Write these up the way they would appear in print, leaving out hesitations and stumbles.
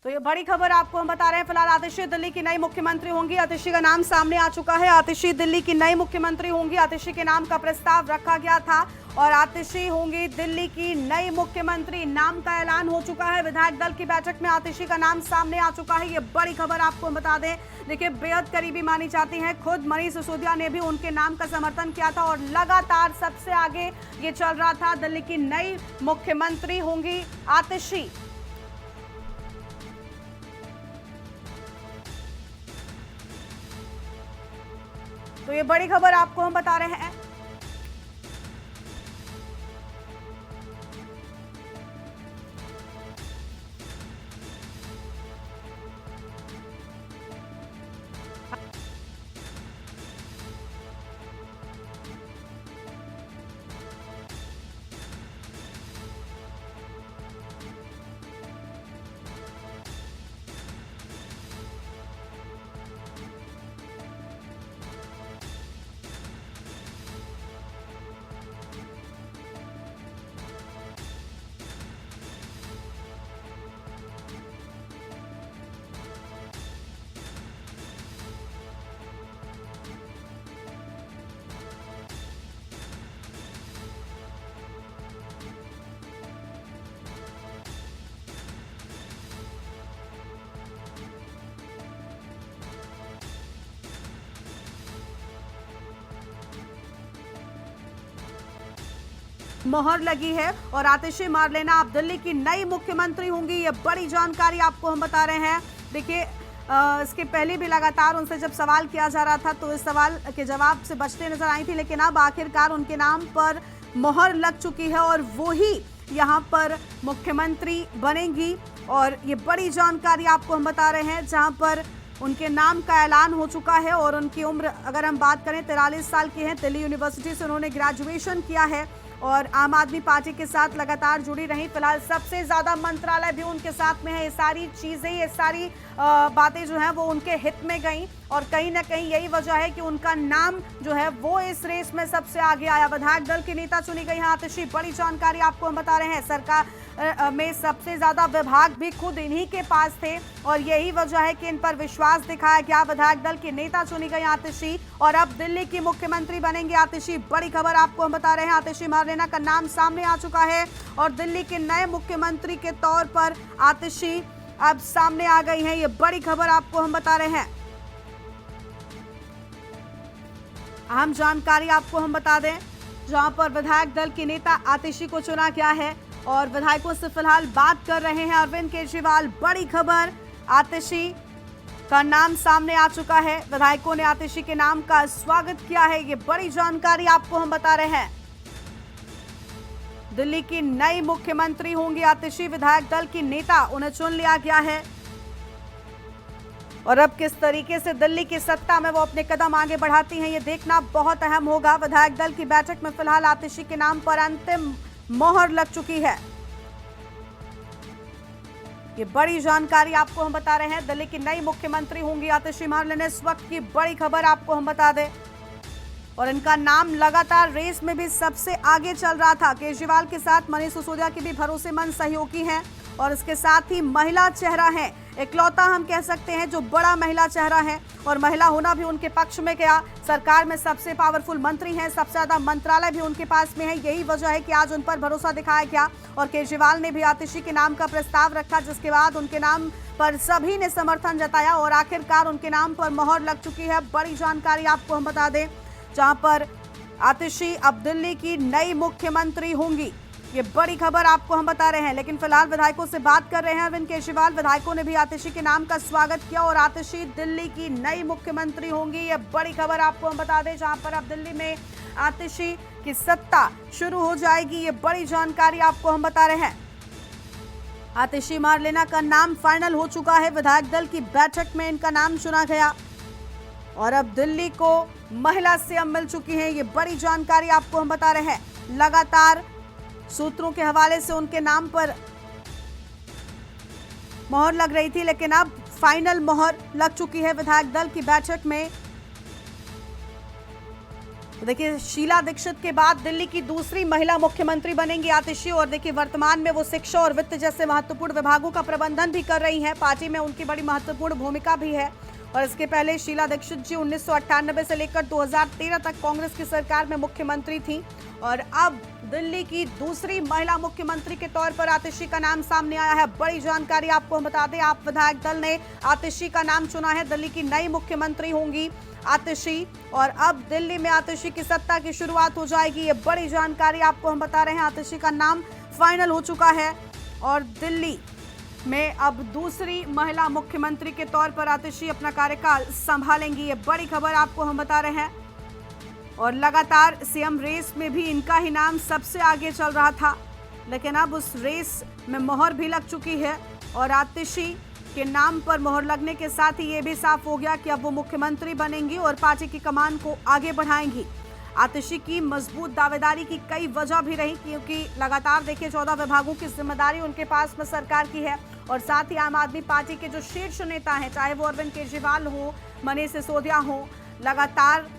तो ये बड़ी खबर आपको हम बता रहे हैं। फिलहाल आतिशी दिल्ली की नई मुख्यमंत्री होंगी। आतिशी का नाम सामने आ चुका है। आतिशी दिल्ली की नई मुख्यमंत्री होंगी। आतिशी के नाम का प्रस्ताव रखा गया था और आतिशी होंगी दिल्ली की नई मुख्यमंत्री। नाम का ऐलान हो चुका है। विधायक दल की बैठक में आतिशी का नाम सामने आ चुका है। ये बड़ी खबर आपको हम बता दें। देखिए, बेहद करीबी मानी जाती है। खुद मनीष सिसोदिया ने भी उनके नाम का समर्थन किया था और लगातार सबसे आगे ये चल रहा था। दिल्ली की नई मुख्यमंत्री होंगी आतिशी। तो ये बड़ी खबर आपको हम बता रहे हैं। मोहर लगी है और आतिशी मारलेना अब दिल्ली की नई मुख्यमंत्री होंगी। ये बड़ी जानकारी आपको हम बता रहे हैं। देखिए, इसके पहले भी लगातार उनसे जब सवाल किया जा रहा था तो इस सवाल के जवाब से बचते नजर आई थी, लेकिन अब आखिरकार उनके नाम पर मोहर लग चुकी है और वो ही यहाँ पर मुख्यमंत्री बनेंगी। और ये बड़ी जानकारी आपको हम बता रहे हैं, जहाँ पर उनके नाम का ऐलान हो चुका है। और उनकी उम्र अगर हम बात करें 43 साल की है। दिल्ली यूनिवर्सिटी से उन्होंने ग्रेजुएशन किया है और आम आदमी पार्टी के साथ लगातार जुड़ी रही। फिलहाल सबसे ज्यादा मंत्रालय भी उनके साथ में है। ये सारी चीजें, ये सारी बातें जो हैं वो उनके हित में गई और कहीं ना कहीं यही वजह है कि उनका नाम जो है वो इस रेस में सबसे आगे आया। विधायक दल की नेता चुनी गई हैं आतिशी। बड़ी जानकारी आपको हम बता रहे हैं। सरकार में सबसे ज्यादा विभाग भी खुद इन्हीं के पास थे और यही वजह है कि इन पर विश्वास दिखाया गया। विधायक दल की नेता चुनी गई आतिशी और अब दिल्ली की मुख्यमंत्री बनेंगे आतिशी। बड़ी खबर आपको हम बता रहे हैं। आतिशी मारलेना का नाम सामने आ चुका है और दिल्ली के नए मुख्यमंत्री के तौर पर आतिशी अब सामने आ गई हैं। ये बड़ी खबर आपको हम बता रहे हैं। अहम जानकारी आपको हम बता दें, जहां पर विधायक दल की नेता आतिशी को चुना गया है और विधायकों से फिलहाल बात कर रहे हैं अरविंद केजरीवाल। बड़ी खबर, आतिशी का नाम सामने आ चुका है। विधायकों ने आतिशी के नाम का स्वागत किया है। ये बड़ी जानकारी आपको हम बता रहे हैं। दिल्ली की नई मुख्यमंत्री होंगी आतिशी। विधायक दल की नेता, उन्हें चुन लिया गया है और अब किस तरीके से दिल्ली की सत्ता में वो अपने कदम आगे बढ़ाती हैं, ये देखना बहुत अहम होगा। विधायक दल की बैठक में फिलहाल आतिशी के नाम पर अंतिम मोहर लग चुकी है। ये बड़ी जानकारी आपको हम बता रहे हैं। दिल्ली की नई मुख्यमंत्री होंगी आतिशी मारलेना। इस वक्त की बड़ी खबर आपको हम बता दें और इनका नाम लगातार रेस में भी सबसे आगे चल रहा था। केजरीवाल के साथ मनीष सिसोदिया की भी भरोसेमंद सहयोगी हैं और इसके साथ ही महिला चेहरा है, इकलौता हम कह सकते हैं जो बड़ा महिला चेहरा है। और महिला होना भी उनके पक्ष में गया। सरकार में सबसे पावरफुल मंत्री हैं, सबसे ज्यादा मंत्रालय भी उनके पास में है। यही वजह है कि आज उन पर भरोसा दिखाया गया और केजरीवाल ने भी आतिशी के नाम का प्रस्ताव रखा, जिसके बाद उनके नाम पर सभी ने समर्थन जताया और आखिरकार उनके नाम पर मोहर लग चुकी है। बड़ी जानकारी आपको हम बता दें, जहां पर आतिशी अब दिल्ली की नई मुख्यमंत्री होंगी। ये बड़ी खबर आपको हम बता रहे हैं। लेकिन फिलहाल विधायकों से बात कर रहे हैं अरविंद केजरीवाल। विधायकों ने भी आतिशी के नाम का स्वागत किया और आतिशी दिल्ली की नई मुख्यमंत्री होंगी। ये बड़ी खबर आपको हम बता दें, जहां पर अब दिल्ली में आतिशी की सत्ता शुरू हो जाएगी। ये बड़ी जानकारी आपको हम बता रहे हैं। आतिशी मारलेना का नाम फाइनल हो चुका है। विधायक दल की बैठक में इनका नाम चुना गया और अब दिल्ली को महिला सीएम मिल चुकी है। ये बड़ी जानकारी आपको हम बता रहे हैं। लगातार सूत्रों के हवाले से उनके नाम पर मोहर लग रही थी, लेकिन अब फाइनल मोहर लग चुकी है विधायक दल की बैठक में। देखिए, शीला दीक्षित के बाद दिल्ली की दूसरी महिला मुख्यमंत्री बनेंगी आतिशी। और देखिए, वर्तमान में वो शिक्षा और वित्त जैसे महत्वपूर्ण विभागों का प्रबंधन भी कर रही हैं। पार्टी में उनकी बड़ी महत्वपूर्ण भूमिका भी है। और इसके पहले शीला दीक्षित जी 1998 से लेकर 2013 तक कांग्रेस की सरकार में मुख्यमंत्री थी। और अब दिल्ली की दूसरी महिला मुख्यमंत्री के तौर पर आतिशी का नाम सामने आया है। बड़ी जानकारी आपको हम बता दें, आप विधायक दल ने आतिशी का नाम चुना है। दिल्ली की नई मुख्यमंत्री होंगी आतिशी। और अब दिल्ली में आतिशी की सत्ता की शुरुआत हो जाएगी। ये बड़ी जानकारी आपको हम बता रहे हैं। आतिशी का नाम फाइनल हो चुका है और दिल्ली में अब दूसरी महिला मुख्यमंत्री के तौर पर आतिशी अपना कार्यकाल संभालेंगी। ये बड़ी खबर आपको हम बता रहे हैं। और लगातार सीएम रेस में भी इनका ही नाम सबसे आगे चल रहा था, लेकिन अब उस रेस में मोहर भी लग चुकी है। और आतिशी के नाम पर मोहर लगने के साथ ही ये भी साफ हो गया कि अब वो मुख्यमंत्री बनेंगी और पार्टी की कमान को आगे बढ़ाएंगी। आतिशी की मजबूत दावेदारी की कई वजह भी रही, क्योंकि लगातार देखिए 14 विभागों की जिम्मेदारी उनके पास में सरकार की है। और साथ ही आम आदमी पार्टी के जो शीर्ष नेता हैं, चाहे वो अरविंद केजरीवाल हो, मनीष सिसोदिया हो, लगातार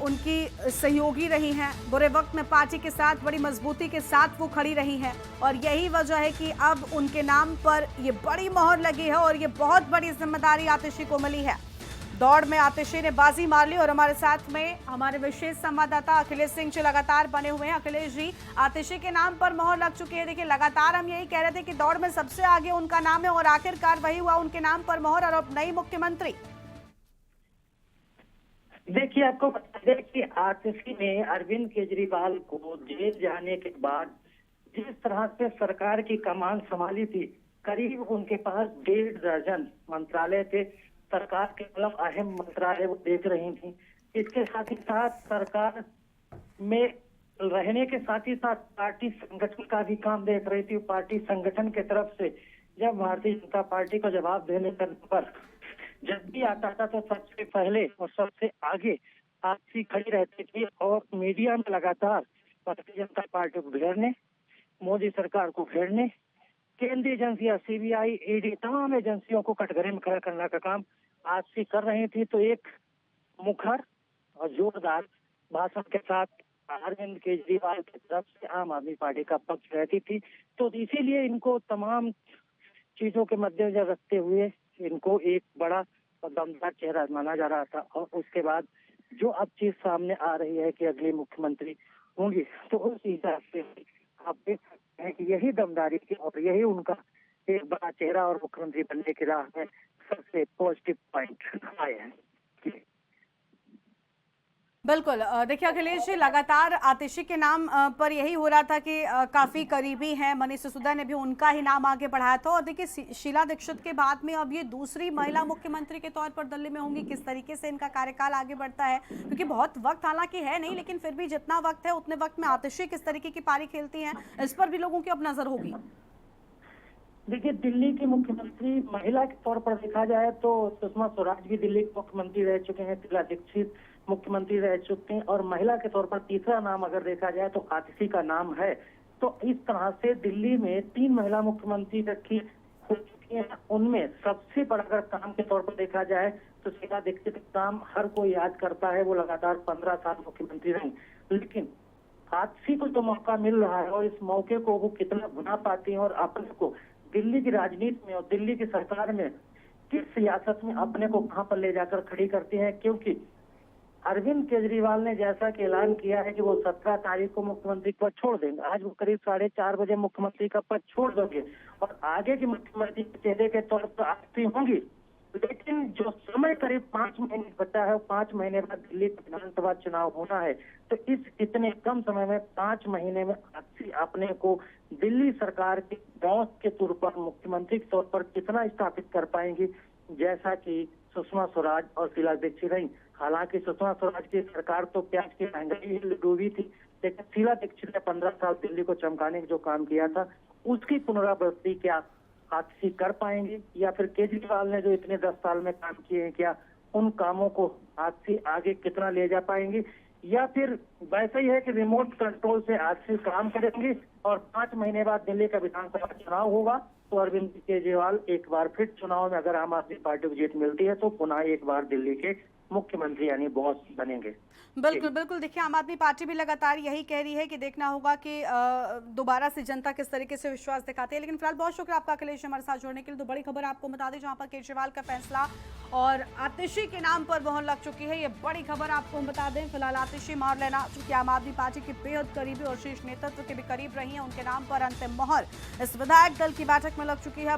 उनकी सहयोगी रही हैं। बुरे वक्त में पार्टी के साथ बड़ी मजबूती के साथ वो खड़ी रही हैं। और यही वजह है कि अब उनके नाम पर ये बड़ी मोहर लगी है और ये बहुत बड़ी जिम्मेदारी आतिशी को मिली है। दौड़ में आतिशी ने बाजी मार ली। और हमारे साथ में हमारे विशेष संवाददाता अखिलेश सिंह जी लगातार बने हुए हैं। अखिलेश जी, आतिशी के नाम पर मोहर लग चुकी है। देखिए, लगातार हम यही कह रहे थे कि दौड़ में सबसे आगे उनका नाम है और आखिरकार वही हुआ, उनके नाम पर मोहर और अब नई मुख्यमंत्री। देखिए, आपको बता दें कि आतिशी ने अरविंद केजरीवाल को जेल जाने के बाद जिस तरह से सरकार की कमान संभाली थी, करीब उनके पास 1.5 दर्जन मंत्रालय थे। सरकार के मतलब अहम मंत्रालय वो देख रही थी। इसके साथ ही साथ सरकार में रहने के साथ ही साथ पार्टी संगठन का भी काम देख रही थी। पार्टी संगठन की तरफ से जब भारतीय जनता पार्टी को जवाब देने पर जब भी आता था तो सबसे पहले और सबसे आगे आतिशी खड़ी रहती थी। और मीडिया में लगातार भारतीय जनता पार्टी को घेरने, मोदी सरकार को घेरने, केंद्रीय एजेंसियां सीबीआई, ईडी, तमाम एजेंसियों को कटघरे में खड़ा करने का काम आतिशी कर रही थी। तो एक मुखर और जोरदार भाषण के साथ अरविंद केजरीवाल की तरफ से आम आदमी पार्टी का पक्ष रहती थी। तो इसीलिए इनको तमाम चीजों के मद्देनजर रखते हुए इनको एक बड़ा और दमदार चेहरा माना जा रहा था। और उसके बाद जो अब चीज सामने आ रही है कि अगली मुख्यमंत्री होंगी, तो उस हिसाब से आप देख सकते हैं कि यही दमदारी की और यही उनका एक बड़ा चेहरा और मुख्यमंत्री बनने की राह में सबसे पॉजिटिव पॉइंट आए हैं। बिल्कुल। देखिए अखिलेश जी, लगातार आतिशी के नाम पर यही हो रहा था कि काफी करीबी हैं, मनीष सिसोदिया ने भी उनका ही नाम आगे बढ़ाया था। और देखिए, शीला दीक्षित के बाद में अब ये दूसरी महिला मुख्यमंत्री के तौर पर दिल्ली में होंगी। किस तरीके से इनका कार्यकाल आगे बढ़ता है, क्योंकि बहुत वक्त हालांकि है नहीं, लेकिन फिर भी जितना वक्त है उतने वक्त में आतिशी किस तरीके की पारी खेलती हैं, इस पर भी लोगों की अब नजर होगी। देखिए, दिल्ली की मुख्यमंत्री महिला के तौर पर देखा जाए तो सुषमा स्वराज भी दिल्ली के मुख्यमंत्री रह चुके हैं, शीला दीक्षित मुख्यमंत्री रह चुके हैं। और महिला के तौर पर तीसरा नाम अगर देखा जाए तो आतिशी का नाम है। तो इस तरह से दिल्ली में 3 महिला मुख्यमंत्री रखी हो चुकी हैं। उनमें सबसे बड़ा अगर काम के तौर पर देखा जाए तो शीला दीक्षित का काम हर कोई याद करता है। वो लगातार 15 साल मुख्यमंत्री रही, लेकिन आतिशी को जो मौका मिल रहा है और इस मौके को वो कितना भुना पाती है और अपने को दिल्ली की राजनीति में और दिल्ली की सरकार में किस सियासत में अपने को कहां पर ले जाकर खड़ी करती है। क्योंकि अरविंद केजरीवाल ने जैसा कि ऐलान किया है कि वो 17 तारीख को मुख्यमंत्री पद छोड़ देंगे। आज वो करीब 4:30 बजे मुख्यमंत्री का पद छोड़ देंगे और आगे की मुख्यमंत्री के चेहरे के तौर पर आतिशी होंगी। लेकिन जो समय करीब 5 महीने बचा है, 5 महीने बाद दिल्ली विधानसभा चुनाव होना है। तो इस इतने कम समय में 5 महीने में आतिशी अपने को दिल्ली सरकार के बॉस के तौर पर मुख्यमंत्री के तौर पर कितना स्थापित कर पाएंगी, जैसा कि सुषमा स्वराज और शीला दीक्षित रही। हालांकि सुषमा स्वराज की सरकार तो प्याज की महंगाई डूबी थी, लेकिन शीला दीक्षित ने 15 साल दिल्ली को चमकाने का जो काम किया था, उसकी पुनरावृत्ति क्या आतिशी कर पाएंगे, या फिर केजरीवाल ने जो इतने 10 साल में काम किए हैं, क्या उन कामों को आतिशी आगे कितना ले जा पाएंगे, या फिर वैसे ही है कि रिमोट कंट्रोल से आतिशी काम करेंगे और 5 महीने बाद दिल्ली का विधानसभा चुनाव होगा तो अरविंद केजरीवाल एक बार फिर चुनाव में अगर आम आदमी पार्टी को जीत मिलती है तो पुनः एक बार दिल्ली के मुख्यमंत्री यानी बॉस बनेंगे। बिल्कुल बिल्कुल। देखिए, आम आदमी पार्टी भी लगातार यही कह रही है कि देखना होगा कि दोबारा से जनता किस तरीके से विश्वास दिखाती है। लेकिन फिलहाल बहुत शुक्रिया आपका अखिलेश हमारे साथ जुड़ने के लिए। तो बड़ी खबर आपको बता दें, जहां पर केजरीवाल का फैसला और आतिशी के नाम पर मोहर लग चुकी है, ये बड़ी खबर आपको हम बता दें। फिलहाल आतिशी मारलेना, चूंकि आम आदमी पार्टी की बेहद करीबी और शीर्ष नेतृत्व के भी करीब रही है, उनके नाम पर अंतिम मोहर इस विधायक दल की बैठक में लग चुकी है।